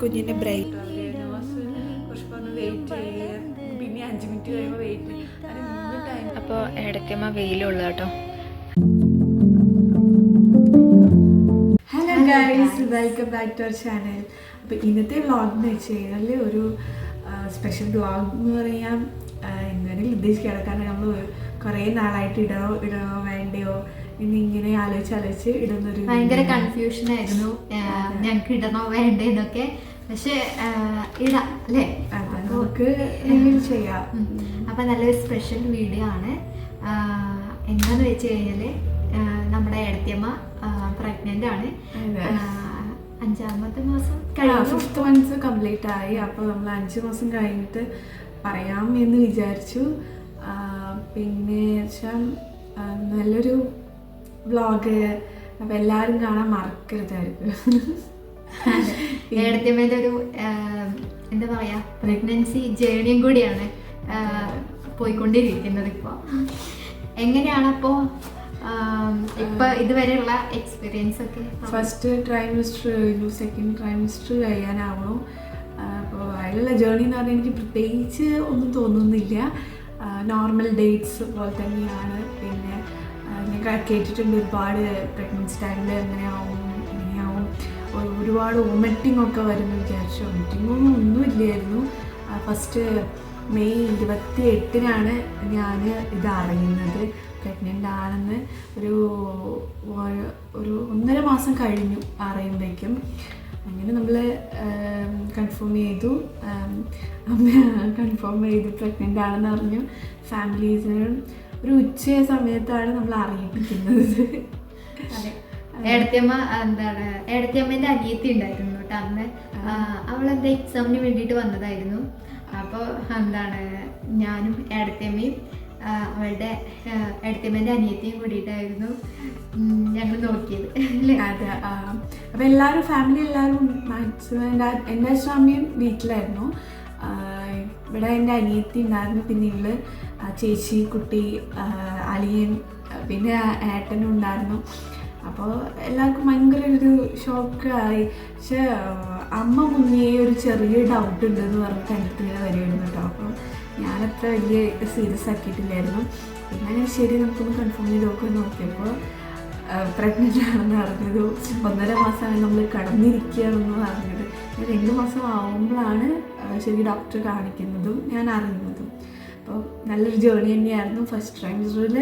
കുഞ്ഞിൻ്റെ ബ്രെയിൻ പിന്നെ 5 മിനിറ്റ് കഴിയുമ്പോൾ വെയിറ്റ് ടൈം. അപ്പോൾ ഇടയ്ക്കമ്മ വെയിലുള്ള കേട്ടോ. Hello guys, welcome back to our channel. അപ്പോൾ ഇന്നത്തെ വ്ളോഗ് എന്ന് വെച്ച് കഴിഞ്ഞാൽ ഒരു സ്പെഷ്യൽ വ്ളോഗ് എന്ന് പറയാം. എന്തായാലും ഉദ്ദേശിച്ച് കിടക്കാൻ നമ്മൾ കുറേ നാളായിട്ട് ഇടണോ വേണ്ടയോ എന്നിങ്ങനെ ആലോചിച്ച് ഇടുന്നൊരു ഭയങ്കര കൺഫ്യൂഷൻ ആയിരുന്നു ഞങ്ങൾക്ക് ഇടണോ വേണ്ടേന്നൊക്കെ. പക്ഷെ ഇടാം അല്ലേ, നമുക്ക് റിവീൽ ചെയ്യാം. അപ്പം നല്ലൊരു സ്പെഷ്യൽ വീഡിയോ ആണ്. എന്താന്ന് വെച്ച് കഴിഞ്ഞാൽ നമ്മുടെ ഏടത്തിയമ്മ പ്രഗ്നൻ്റ് ആണ്. 5ാമത്തെ മാസം കഴിഞ്ഞു, 5th മന്ത്സ് കംപ്ലീറ്റ് ആയി. അപ്പോൾ നമ്മൾ 5 മാസം കഴിഞ്ഞിട്ട് പറയാം എന്ന് വിചാരിച്ചു. പിന്നെ വെച്ചാൽ നല്ലൊരു വ്ളോഗ്, അപ്പോൾ എല്ലാവരും കാണാൻ മറക്കരുതായിരിക്കും. ഏടത്തിയമ്മേൻ്റെ ഒരു എന്താ പറയാ, പ്രഗ്നൻസി ജേണിയും കൂടിയാണ് പോയിക്കൊണ്ടിരിക്കുന്നത്. ഇപ്പോൾ എങ്ങനെയാണ് അപ്പോൾ ഇപ്പൊ ഇതുവരെയുള്ള എക്സ്പീരിയൻസ് ഒക്കെ? ഫസ്റ്റ് ട്രൈമിസ്റ്റർ കഴിഞ്ഞു, സെക്കൻഡ് ട്രൈമിസ്റ്റർ കഴിയാനാവണം. അപ്പോൾ അതിലുള്ള ജേർണി എന്ന് പറഞ്ഞാൽ എനിക്ക് പ്രത്യേകിച്ച് ഒന്നും തോന്നുന്നില്ല. നോർമൽ ഡേറ്റ്സ് പോലെ തന്നെയാണ്. പിന്നെ ഞാൻ കേട്ടിട്ടുണ്ട് ഒരുപാട് പ്രഗ്നൻസി ടൈമിൽ എങ്ങനെയാവും ഒരുപാട് വോമിറ്റിംഗ് ഒക്കെ വരുമെന്ന് വിചാരിച്ചു. വോമിറ്റിങ്ങൊന്നും ഇല്ലായിരുന്നു. ഫസ്റ്റ് മെയ് 28-നാണ് ഞാൻ ഇത് അറിയുന്നത്, പ്രഗ്നൻ്റ് ആണെന്ന്. ഒരു 1.5 മാസം കഴിഞ്ഞു അറിയുമ്പോഴേക്കും. അങ്ങനെ നമ്മൾ കൺഫേം ചെയ്തു, പ്രഗ്നൻ്റ് ആണെന്ന് അറിഞ്ഞു. ഫാമിലീസിന് ഒരു ഉച്ച സമയത്താണ് നമ്മൾ അറിയിപ്പിക്കുന്നത്. അതെ, ഏടത്തിയമ്മ എന്താണ്, ഏടത്തിയമ്മേൻ്റെ അനിയത്തി ഉണ്ടായിരുന്നു കേട്ടോ അന്ന്. അവളെന്താ എക്സാമിന് വേണ്ടിയിട്ട് വന്നതായിരുന്നു. അപ്പോൾ എന്താണ് ഞാനും ഏടത്തിയമ്മയും അവളുടെ ഏടത്തിയമ്മേൻ്റെ അനിയത്തിയും കൂടിയിട്ടായിരുന്നു ഞങ്ങൾ നോക്കിയത് അല്ലേ? അതെ. അപ്പോൾ എല്ലാവരും ഫാമിലി എല്ലാവരും മാക്സിമം എൻ്റെ അച്ഛനമ്മയും വീട്ടിലായിരുന്നു. ഇവിടെ എൻ്റെ അനിയത്തി ഉണ്ടായിരുന്നു, പിന്നെ ഇവള് ചേച്ചി, കുട്ടി, അളിയൻ, പിന്നെ ഏട്ടനും ഉണ്ടായിരുന്നു. അപ്പോൾ എല്ലാവർക്കും ഭയങ്കര ഒരു ഷോക്കായി. പക്ഷെ അമ്മ മുന്നേ ഒരു ചെറിയ ഡൗട്ട് ഉണ്ടെന്ന് പറഞ്ഞിട്ട് എൻ്റെ അടുത്ത് ഇങ്ങനെ വരുമായിരുന്നു കേട്ടോ. അപ്പോൾ ഞാനത്ര വലിയ സീരിയസ് ആക്കിയിട്ടില്ലായിരുന്നു. പിന്നെ ശരി നമുക്കൊന്ന് കൺഫേം ചെയ്ത് നോക്കിയപ്പോൾ പ്രഗ്നൻ്റ് ആണെന്ന് അറിഞ്ഞത്. 1.5 മാസമായി നമ്മൾ കടന്നിരിക്കുകയാണെന്ന് അറിഞ്ഞത്. 2 മാസം ആവുമ്പോഴാണ് ശരി ഡോക്ടറെ കാണിക്കുന്നതും ഞാൻ അറിയുന്നതും. അപ്പോൾ നല്ലൊരു ജേർണി തന്നെയായിരുന്നു. ഫസ്റ്റ് ട്രൈമിസ്റ്ററിൽ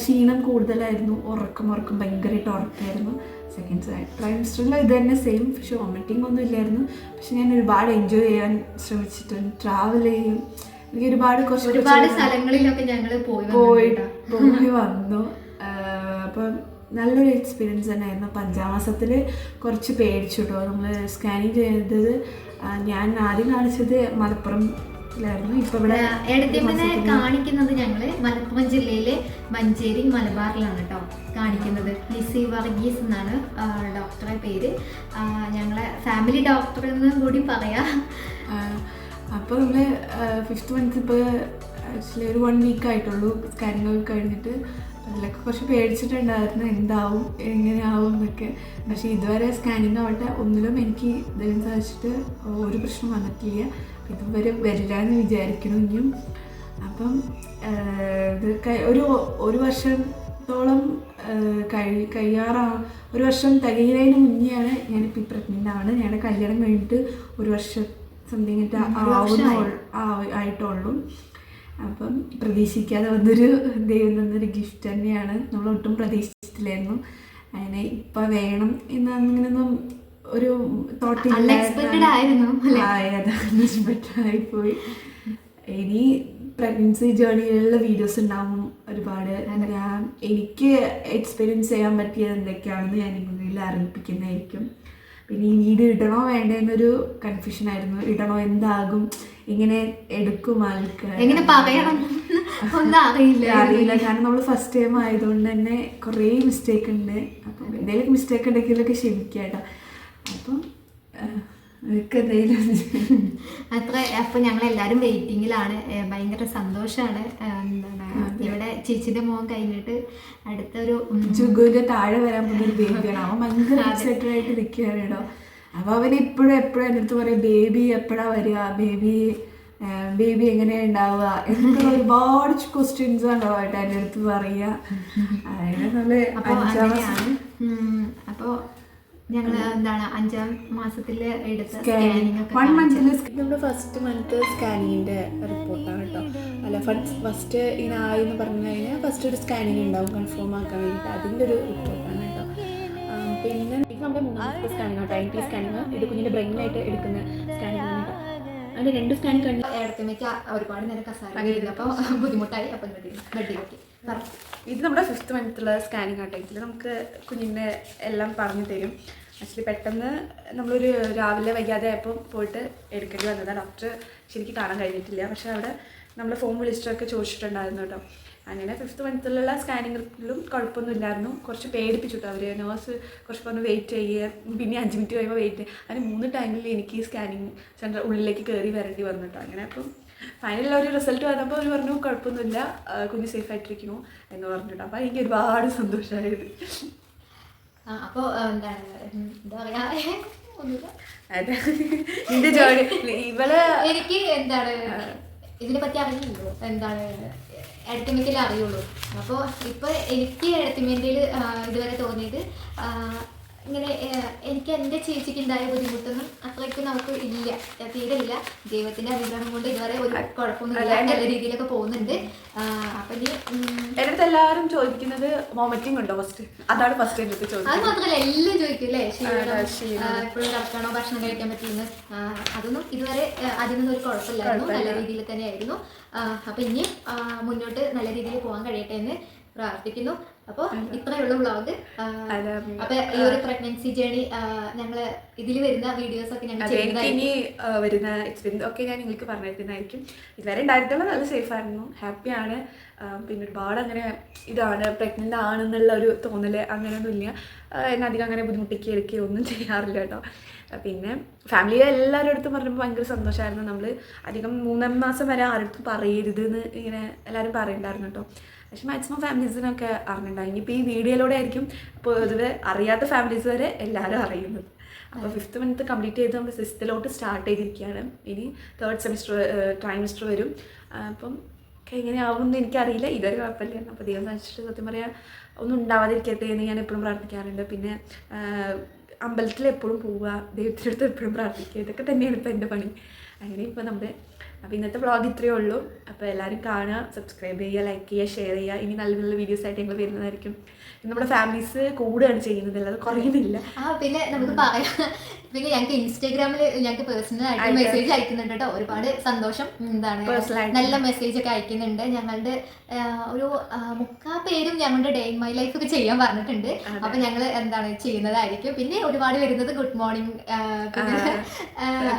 ക്ഷീണം കൂടുതലായിരുന്നു, ഉറക്കം ഭയങ്കരമായിട്ട് ഉറക്കമായിരുന്നു. സെക്കൻഡ് ട്രൈമിസ്റ്ററിൽ ഇത് തന്നെ സെയിം, പക്ഷെ വോമിറ്റിംഗ് ഒന്നും ഇല്ലായിരുന്നു. പക്ഷെ ഞാൻ ഒരുപാട് എൻജോയ് ചെയ്യാൻ ശ്രമിച്ചിട്ടുണ്ട്, ട്രാവൽ ചെയ്യും. എനിക്ക് ഒരുപാട് സ്ഥലങ്ങളിലൊക്കെ ഞങ്ങൾ പോയി വന്നു. അപ്പം നല്ലൊരു എക്സ്പീരിയൻസ് തന്നെയായിരുന്നു. 5ാം മാസത്തിൽ കുറച്ച് പേടിച്ചു കേട്ടോ. നമ്മൾ സ്കാനിങ് ചെയ്തത് ഞാൻ ആദ്യം കാണിച്ചത് മലപ്പുറത്തിലായിരുന്നു. ഇപ്പം ഇവിടെ ഏടത്തിയമ്മനെ കാണിക്കുന്നത് ഞങ്ങൾ മലപ്പുറം ജില്ലയിലെ മഞ്ചേരി മലബാറിലാണ് കേട്ടോ കാണിക്കുന്നത്. ലിസി വർഗീസ് എന്നാണ് ഡോക്ടറെ പേര്. ഞങ്ങളെ ഫാമിലി ഡോക്ടർ എന്ന് കൂടി പറയാം. അപ്പോൾ നമ്മൾ 5th മന്ത് ഇപ്പോൾ ആക്ച്വലി ഒരു 1 വീക്ക് ആയിട്ടുള്ളൂ സ്കാനിങ് കഴിഞ്ഞിട്ട്. അതിലൊക്കെ കുറച്ച് പേടിച്ചിട്ടുണ്ടായിരുന്നു എന്താവും എങ്ങനെയാവും എന്നൊക്കെ. പക്ഷേ ഇതുവരെ സ്കാനിങ് ആവട്ടെ ഒന്നിലും എനിക്ക് ദൈവം സാധിച്ചിട്ട് ഒരു പ്രശ്നം വന്നിട്ടില്ല. ഇതുവരെ വരില്ല എന്ന് വിചാരിക്കുന്നു ഇനിയും. അപ്പം ഇത് ഒരു വർഷത്തോളം ഒരു വർഷം തികയുന്നതിന് മുന്നെയാണ് ഞാനിപ്പോൾ പ്രഗ്നൻ്റ് ആണ്. ഞങ്ങളുടെ കല്യാണം കഴിഞ്ഞിട്ട് 1 വർഷം സംതിങ് ആയിട്ടുള്ളൂ. അപ്പം പ്രതീക്ഷിക്കാതെ വന്നൊരു ദൈവം തന്നൊരു ഗിഫ്റ്റ് തന്നെയാണ്. നമ്മളൊട്ടും പ്രതീക്ഷിച്ചിട്ടില്ലായിരുന്നു അങ്ങനെ ഇപ്പം വേണം എന്ന് അങ്ങനെയൊന്നും ഒരു തോട്ടില്ലായിപ്പോയി. ഇനി പ്രഗ്നൻസി ജേർണിയിലുള്ള വീഡിയോസ് ഉണ്ടാവും ഒരുപാട്. എനിക്ക് എക്സ്പീരിയൻസ് ചെയ്യാൻ പറ്റിയത് എന്തൊക്കെയാണെന്ന് ഞാൻ നിങ്ങളിൽ അറിയിപ്പിക്കുന്നതായിരിക്കും. പിന്നെ ഈ വീഡിയോ ഇടണോ വേണ്ടെന്നൊരു കൺഫ്യൂഷനായിരുന്നു. ഇടണോ, എന്താകും, ഇങ്ങനെ എടുക്കും ആൾക്കാർ, എങ്ങനെ പറയണം ഒന്നും അറിയില്ല. കാരണം നമ്മൾ ഫസ്റ്റ് ടൈം ആയതുകൊണ്ട് തന്നെ കുറേ മിസ്റ്റേക്ക് ഉണ്ട്. അപ്പം എന്തെങ്കിലും മിസ്റ്റേക്ക് ഉണ്ടെങ്കിലൊക്കെ ക്ഷമിക്കാട്ടോ. അപ്പം അത്ര. അപ്പം ഞങ്ങളെല്ലാവരും വെയിറ്റിങ്ങിലാണ്. ഭയങ്കര സന്തോഷമാണ്. ഇവിടെ ചേച്ചിയുടെ മോൻ കഴിഞ്ഞിട്ട് അടുത്തൊരു ജുഗുവിന്റെ താഴെ വരാൻ പോകുന്ന ഒരു ബേബിയാണ്. അവൻ ഭയങ്കര എക്സൈറ്റഡ് ആയിട്ട് നിൽക്കുകയാണ് കേട്ടോ. അപ്പോൾ അവൻ എപ്പോഴും എൻ്റെ അടുത്ത് പറയും ബേബി എപ്പോഴാണ് വരിക, ബേബി എങ്ങനെയാണ് ഉണ്ടാവുക എന്നൊക്കെ ഒരുപാട് ക്വസ്റ്റ്യൻസ് ഉണ്ടാവും എൻ്റെ അടുത്ത് പറയുക. അങ്ങനെ നമ്മൾ അപ്പോൾ ഞങ്ങൾ എന്താണ് 5ാം മാസത്തിൽ എടുത്ത നമ്മുടെ ഫസ്റ്റ് മന്ത് സ്കാനിങ്ങിൻ്റെ റിപ്പോർട്ടാണ് കേട്ടോ. അല്ല ഫസ്റ്റ് ഇങ്ങനെ ആയെന്ന് പറഞ്ഞു കഴിഞ്ഞാൽ ഫസ്റ്റ് ഒരു സ്കാനിങ് ഉണ്ടാവും കൺഫേം ആക്കാൻ വേണ്ടിയിട്ട്, അതിൻ്റെ ഒരു റിപ്പോർട്ടാണ് കേട്ടോ. പിന്നെ ഇത് നമ്മുടെ 3ാമത്തെ സ്കാനിങ് കേട്ടോ, INT സ്കാനിങ്. ഇത് കുഞ്ഞിൻ്റെ ബ്രെയിനായിട്ട് എടുക്കുന്ന സ്കാനിങ് ആണ് കേട്ടോ. അതിൻ്റെ 2 സ്കാനിങ് കഴിഞ്ഞ് ഇടയ്ക്ക് ഒരുപാട് നേരം കസാര അപ്പോൾ ബുദ്ധിമുട്ടായി. അപ്പം ബെഡിലേക്ക് ഇത് നമ്മുടെ 5th മന്തുള്ള സ്കാനിങ് ആട്ടോ. ഇതിൽ നമുക്ക് കുഞ്ഞിൻ്റെ എല്ലാം പറഞ്ഞു തരും. ആക്ച്വലി പെട്ടെന്ന് നമ്മളൊരു രാവിലെ വൈകാതെ ആയപ്പോൾ പോയിട്ട് എടുക്കേണ്ടി വന്നതാണ്. ഡോക്ടർ ശരിക്കും കാണാൻ കഴിഞ്ഞിട്ടില്ല, പക്ഷേ അവിടെ നമ്മൾ ഫോൺ വിളിച്ചിട്ടൊക്കെ ചോദിച്ചിട്ടുണ്ടായിരുന്നു കേട്ടോ. അങ്ങനെ 5th മന്തിലുള്ള സ്കാനിങ്ങിലും കുഴപ്പമൊന്നുമില്ലായിരുന്നു. കുറച്ച് പേടിപ്പിച്ചിട്ടോ അവർ, നേഴ്സ് കുറച്ച് പറഞ്ഞ് വെയിറ്റ് ചെയ്യുക, പിന്നെ 5 മിനിറ്റ് കഴിയുമ്പോൾ വെയിറ്റ് ചെയ്യുക. അതിന് 3 ടൈമിൽ എനിക്ക് സ്കാനിങ് സെൻറ്റർ ഉള്ളിലേക്ക് കയറി വരേണ്ടി വന്നു കേട്ടോ. അങ്ങനെ അപ്പം ഫൈനലിൽ ഒരു റിസൾട്ട് വന്നപ്പോൾ അവർ പറഞ്ഞു കുഴപ്പമൊന്നുമില്ല, കുഞ്ഞ് സേഫായിട്ടിരിക്കുന്നു എന്ന് പറഞ്ഞിട്ടോ. അപ്പോൾ എനിക്ക് ഒരുപാട് സന്തോഷമായത്. അപ്പോൾ എന്താണ് എന്താ പറയാ, ഒന്നുമില്ല. നിന്റെ ജോലി ഇവള് എനിക്ക് എന്താണ് ഇതിനെ പറ്റി അറിയുള്ളൂ, എന്താണ് എടത്തിമേക്കലേ അറിയുള്ളൂ. അപ്പോൾ ഇപ്പോൾ എനിക്ക് എടത്തിമേൻ്റെയിൽ ഇതുവരെ തോന്നിയത് ഇങ്ങനെ എനിക്ക് എൻ്റെ ചേച്ചിക്ക് ഉണ്ടായ ബുദ്ധിമുട്ടൊന്നും അത്രയ്ക്കും നമുക്ക് ഇല്ല, തീരെ ഇല്ല. ദൈവത്തിൻ്റെ അനുഗ്രഹം കൊണ്ട് ഇതുവരെ ഒരു കുഴപ്പമൊന്നുമില്ല, നല്ല രീതിയിലൊക്കെ പോകുന്നുണ്ട്. അപ്പം ഇനി എൻ്റെ അടുത്ത് എല്ലാവരും ചോദിക്കുന്നത് വോമിറ്റിംഗ് ഉണ്ടോ ഫസ്റ്റ്, അതാണ് ഫസ്റ്റ് എൻ്റെ അടുത്ത് ചോദിക്കുന്നത്. അത് മാത്രമല്ല എല്ലാം ചോദിക്കും അല്ലേ, എപ്പോഴും കിടക്കണോ, ഭക്ഷണം കഴിക്കാൻ പറ്റിയെന്ന്. അതൊന്നും ഇതുവരെ അതിനൊന്നും ഒരു കുഴപ്പമില്ലായിരുന്നു, നല്ല രീതിയിൽ തന്നെയായിരുന്നു. അപ്പം ഇനി മുന്നോട്ട് നല്ല രീതിയിൽ പോകാൻ കഴിയട്ടെ എന്ന് പ്രാർത്ഥിക്കുന്നു. അപ്പോൾ ഇത്രയുള്ള വ്ളോഗ്. അപ്പൊ ഈ ഒരു പ്രഗ്നൻസി ജേണി ഞങ്ങള് ഇതിൽ വരുന്ന വീഡിയോസ് ഒക്കെ ഞങ്ങൾ ഇനി വരുന്ന എക്സ്പീരിയൻസ് ഒക്കെ ഞാൻ നിങ്ങൾക്ക് പറഞ്ഞിരുന്നതായിരിക്കും. ഇതുവരെ ഉണ്ടായിട്ടുള്ള നല്ല സേഫായിരുന്നു, ഹാപ്പിയാണ്. പിന്നെ ഒരുപാട് അങ്ങനെ ഇതാണ് പ്രഗ്നൻ്റ് ആണെന്നുള്ള ഒരു തോന്നല് അങ്ങനെയൊന്നുമില്ല. എന്നെ അധികം അങ്ങനെ ബുദ്ധിമുട്ടിക്കുക എടുക്കുകയോ ഒന്നും ചെയ്യാറില്ല കേട്ടോ. പിന്നെ ഫാമിലിയിലെ എല്ലാവരുടെ അടുത്തും പറഞ്ഞപ്പോൾ ഭയങ്കര സന്തോഷമായിരുന്നു. നമ്മൾ അധികം 3 മാസം വരെ ആരുടെ പറയരുത് എന്ന് ഇങ്ങനെ എല്ലാവരും പറയുന്നുണ്ടായിരുന്നു കേട്ടോ. പക്ഷെ മാക്സിമം ഫാമിലീസിനൊക്കെ അറിഞ്ഞിട്ടുണ്ടാവും. ഇനിയിപ്പോൾ ഈ വീഡിയോയിലൂടെ ആയിരിക്കും പൊതുവെ അറിയാത്ത ഫാമിലീസ് വരെ എല്ലാവരും അറിയുന്നത്. അപ്പോൾ 5th മന്ത് കംപ്ലീറ്റ് ചെയ്ത് നമ്മൾ 6th സ്റ്റാർട്ട് ചെയ്തിരിക്കുകയാണ്. ഇനി 3rd ട്രൈമസ്റ്റർ വരും. അപ്പം എങ്ങനെയാവുമെന്ന് എനിക്കറിയില്ല, ഇതൊരു കുഴപ്പമില്ല. അപ്പോൾ ദൈവം വെച്ചിട്ട് സത്യം പറയാൻ ഒന്നും ഉണ്ടാവാതിരിക്കട്ടെ എന്ന് ഞാൻ എപ്പോഴും പ്രാർത്ഥിക്കാറുണ്ട്. പിന്നെ അമ്പലത്തിൽ എപ്പോഴും പോവുക, ദൈവത്തിൻ്റെ അടുത്ത് എപ്പോഴും പ്രാർത്ഥിക്കുക, ഇതൊക്കെ തന്നെയാണ് ഇപ്പോൾ എൻ്റെ പണി. അങ്ങനെ ഇപ്പോൾ നമ്മുടെ അപ്പോൾ ഇന്നത്തെ വ്ളോഗ് ഇത്രയേ ഉള്ളൂ. അപ്പോൾ എല്ലാവരും കാണുക, സബ്സ്ക്രൈബ് ചെയ്യുക, ലൈക്ക് ചെയ്യുക, ഷെയർ ചെയ്യുക. ഇനി നല്ല നല്ല വീഡിയോസ് ആയിട്ട് ഞങ്ങൾ വരുന്നതായിരിക്കും. നമ്മുടെ ഫാമിലീസ് കൂടുകയാണ് ചെയ്യുന്നത്, അല്ലാതെ കുറയുന്നില്ല. പിന്നെ നമുക്ക് പറയാം, പിന്നെ ഞങ്ങൾക്ക് ഇൻസ്റ്റാഗ്രാമിൽ ഞങ്ങൾക്ക് പേഴ്സണലായിട്ട് മെസ്സേജ് അയക്കുന്നുണ്ട് കേട്ടോ. ഒരുപാട് സന്തോഷം. എന്താണ് നല്ല മെസ്സേജ് ഒക്കെ അയക്കുന്നുണ്ട്. ഞങ്ങളുടെ ഒരു 3/4 പേരും ഞങ്ങളുടെ ഡേ ഇൻ മൈ ലൈഫ് ഒക്കെ ചെയ്യാൻ പറഞ്ഞിട്ടുണ്ട്. അപ്പൊ ഞങ്ങൾ എന്താണ് ചെയ്യുന്നതായിരിക്കും. പിന്നെ ഒരുപാട് വരുന്നത് ഗുഡ് മോർണിംഗ്,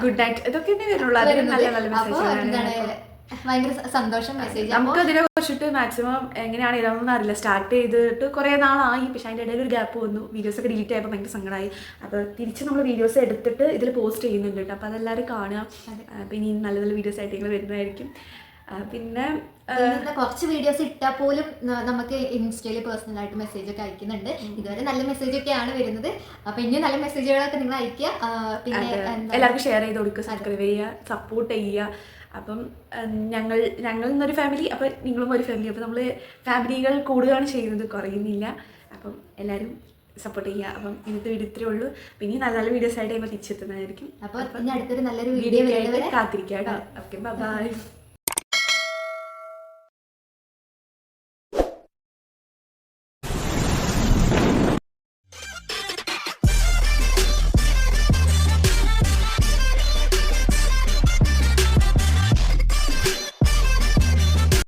ഗുഡ് നൈറ്റ്, ഇതൊക്കെ വരുള്ളൂ. എന്താണ് ഭയങ്കര സന്തോഷം മെസ്സേജ്. നമുക്ക് അതിനെ കുറിച്ചിട്ട് മാക്സിമം എങ്ങനെയാണ് ഇതൊന്നും അറിയില്ല. സ്റ്റാർട്ട് ചെയ്തിട്ട് കുറേ നാളായി, പക്ഷെ അതിൻ്റെ ഇടയിൽ ഒരു ഗ്യാപ്പ് വന്നു. വീഡിയോസൊക്കെ ഡിലീറ്റ് ആയപ്പോൾ ഭയങ്കര സങ്കടമായി. അപ്പോൾ തിരിച്ച് നമ്മൾ വീഡിയോസ് എടുത്തിട്ട് ഇതിൽ പോസ്റ്റ് ചെയ്യുന്നുണ്ട് കേട്ടോ. അപ്പോൾ അതെല്ലാവരും കാണുക. അപ്പോൾ ഇനി നല്ല നല്ല വീഡിയോസ് ആയിട്ട് ഞങ്ങൾ വരുന്നതായിരിക്കും. പിന്നെ കുറച്ച് വീഡിയോസ് ഇട്ടാൽ പോലും നമുക്ക് ഇൻസ്റ്റയിൽ പേഴ്സണലായിട്ട് മെസ്സേജ് ഒക്കെ അയക്കുന്നുണ്ട്. ഇതുവരെ നല്ല മെസ്സേജ് ഒക്കെയാണ് വരുന്നത്. അപ്പൊ ഇനി നല്ല മെസ്സേജുകളൊക്കെ നിങ്ങൾ അയക്കുക. പിന്നെ എല്ലാവർക്കും ഷെയർ ചെയ്ത് കൊടുക്കുക, സബ്സ്ക്രൈബ് ചെയ്യുക, സപ്പോർട്ട് ചെയ്യുക. അപ്പം ഞങ്ങൾ എന്നൊരു ഫാമിലി, അപ്പം നിങ്ങളും ഒരു ഫാമിലി. അപ്പം നമ്മൾ ഫാമിലികൾ കൂടുകയാണ് ചെയ്യുന്നത്, കുറയുന്നില്ല. അപ്പം എല്ലാവരും സപ്പോർട്ട് ചെയ്യുക. അപ്പം ഇന്നത്തെ വീഡിയോ ഇത്രയേ ഉള്ളൂ. പിന്നെ നല്ല നല്ല വീഡിയോസ് ആയിട്ട് ഞങ്ങൾ തിരിച്ചെത്തുന്നതായിരിക്കും. അപ്പോൾ അടുത്തൊരു നല്ലൊരു വീഡിയോ കാത്തിരിക്കുക കേട്ടോ. Okay, by.